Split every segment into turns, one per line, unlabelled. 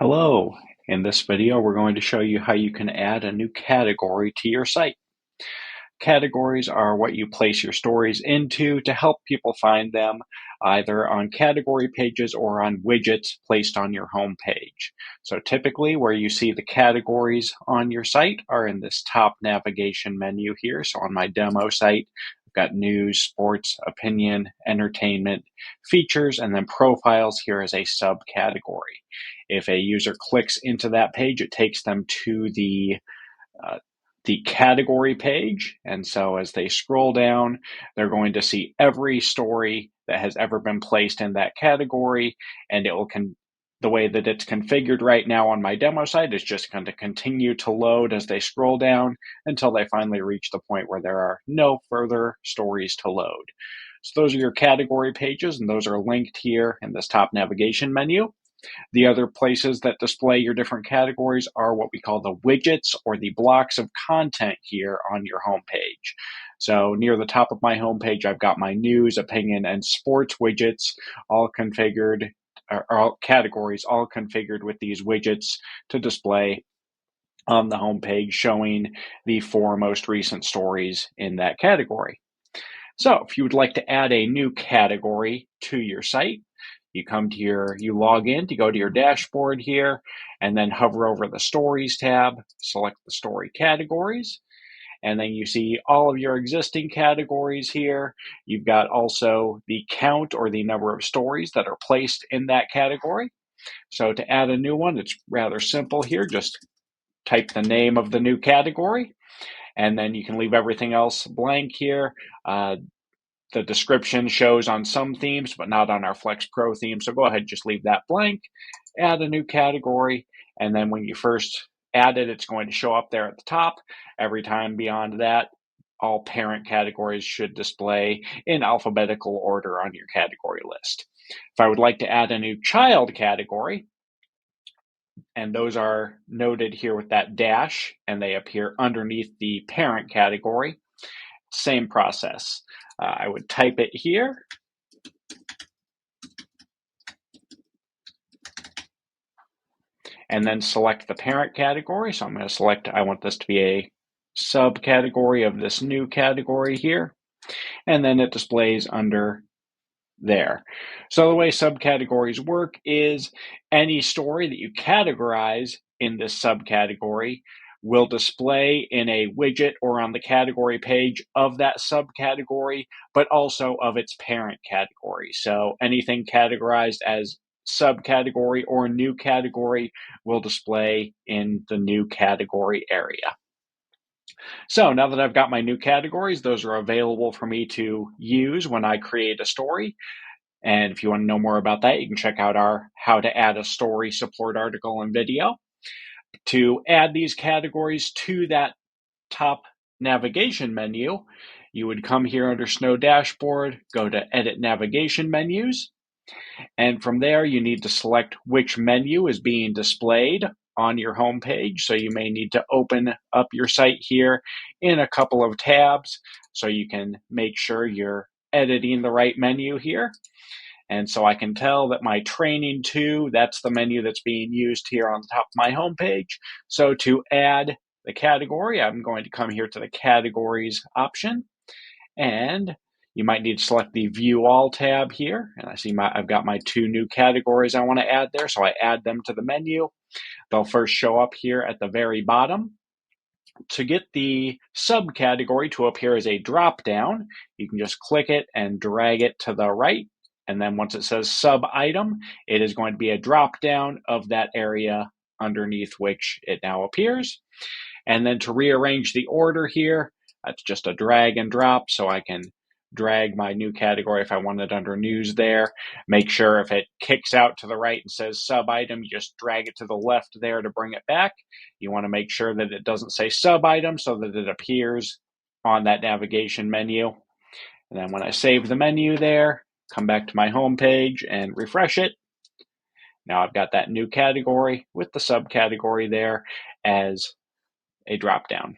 Hello. In this video, we're going to show you how you can add a new category to your site. Categories are what you place your stories into to help people find them either on category pages or on widgets placed on your home page. So typically where you see the categories on your site are in this top navigation menu here. So on my demo site, I've got news, sports, opinion, entertainment, features, and then profiles here as a subcategory. If a user clicks into that page, it takes them to uh, the category page. And so as they scroll down, they're going to see every story that has ever been placed in that category. And it will the way that it's configured right now on my demo site is just going to continue to load as they scroll down until they finally reach the point where there are no further stories to load. So those are your category pages, and those are linked here in this top navigation menu. The other places that display your different categories are what we call the widgets or the blocks of content here on your homepage. So near the top of my homepage, I've got my news, opinion, and sports widgets all configured, or all categories all configured with these widgets to display on the homepage, showing the 4 most recent stories in that category. So if you would like to add a new category to your site, you log in to go to your dashboard here, and then hover over the Stories tab, select the story categories, and then you see all of your existing categories here. You've got also the count or the number of stories that are placed in that category. So to add a new one, it's rather simple here. Just type the name of the new category, and then you can leave everything else blank here. The description shows on some themes, but not on our Flex Pro theme. So go ahead, just leave that blank, add a new category, and then when you first add it, it's going to show up there at the top. Every time beyond that, all parent categories should display in alphabetical order on your category list. If I would like to add a new child category, and those are noted here with that dash, and they appear underneath the parent category, same process. I would type it here, and then select the parent category. So I'm going to select, I want this to be a subcategory of this new category here, and then it displays under there. So the way subcategories work is any story that you categorize in this subcategory will display in a widget or on the category page of that subcategory, but also of its parent category. So anything categorized as subcategory or new category will display in the new category area. So now that I've got my new categories, those are available for me to use when I create a story. And if you want to know more about that, you can check out our How to Add a Story support article and video. To add these categories to that top navigation menu, you would come here under Snow Dashboard, go to Edit Navigation Menus, and from there you need to select which menu is being displayed on your home page. So you may need to open up your site here in a couple of tabs so you can make sure you're editing the right menu here. And so I can tell that my training 2, that's the menu that's being used here on the top of my homepage. So to add the category, I'm going to come here to the categories option, and you might need to select the View All tab here. And I see I've got my 2 new categories I want to add there. So I add them to the menu. They'll first show up here at the very bottom. To get the subcategory to appear as a drop down, you can just click it and drag it to the right. And then once it says sub item, it is going to be a drop down of that area underneath which it now appears. And then to rearrange the order here, that's just a drag and drop. So I can drag my new category if I want it under news there. Make sure if it kicks out to the right and says sub item, you just drag it to the left there to bring it back. You want to make sure that it doesn't say sub item so that it appears on that navigation menu. And then when I save the menu there, come back to my home page and refresh it. Now I've got that new category with the subcategory there as a drop-down.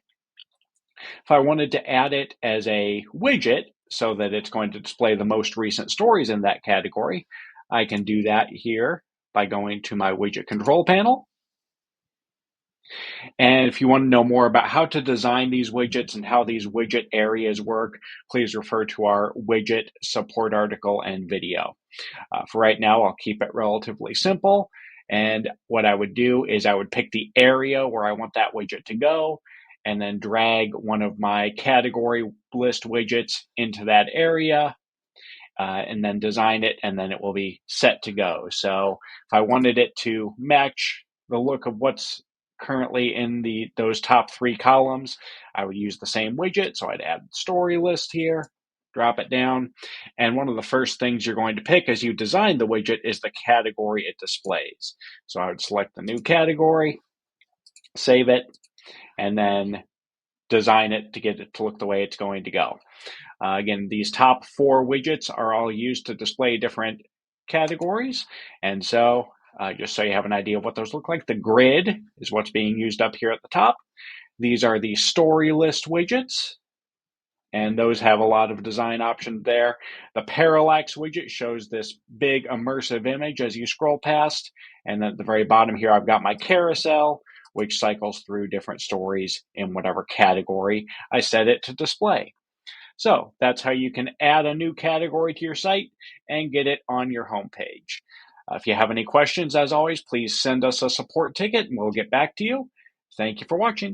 If I wanted to add it as a widget so that it's going to display the most recent stories in that category, I can do that here by going to my widget control panel. And if you want to know more about how to design these widgets and how these widget areas work, please refer to our widget support article and video. For right now, I'll keep it relatively simple. And what I would do is I would pick the area where I want that widget to go, and then drag one of my category list widgets into that area, and then design it, and then it will be set to go. So if I wanted it to match the look of what's currently in those top 3 columns, I would use the same widget. So I'd add story list here, drop it down, and one of the first things you're going to pick as you design the widget is the category it displays. So I would select the new category, save it, and then design it to get it to look the way it's going to go. Again, these top 4 widgets are all used to display different categories. And so just so you have an idea of what those look like, the grid is what's being used up here at the top. These are the story list widgets, and those have a lot of design options there. The parallax widget shows this big immersive image as you scroll past. And at the very bottom here, I've got my carousel, which cycles through different stories in whatever category I set it to display. So that's how you can add a new category to your site and get it on your homepage. If you have any questions, as always, please send us a support ticket and we'll get back to you. Thank you for watching.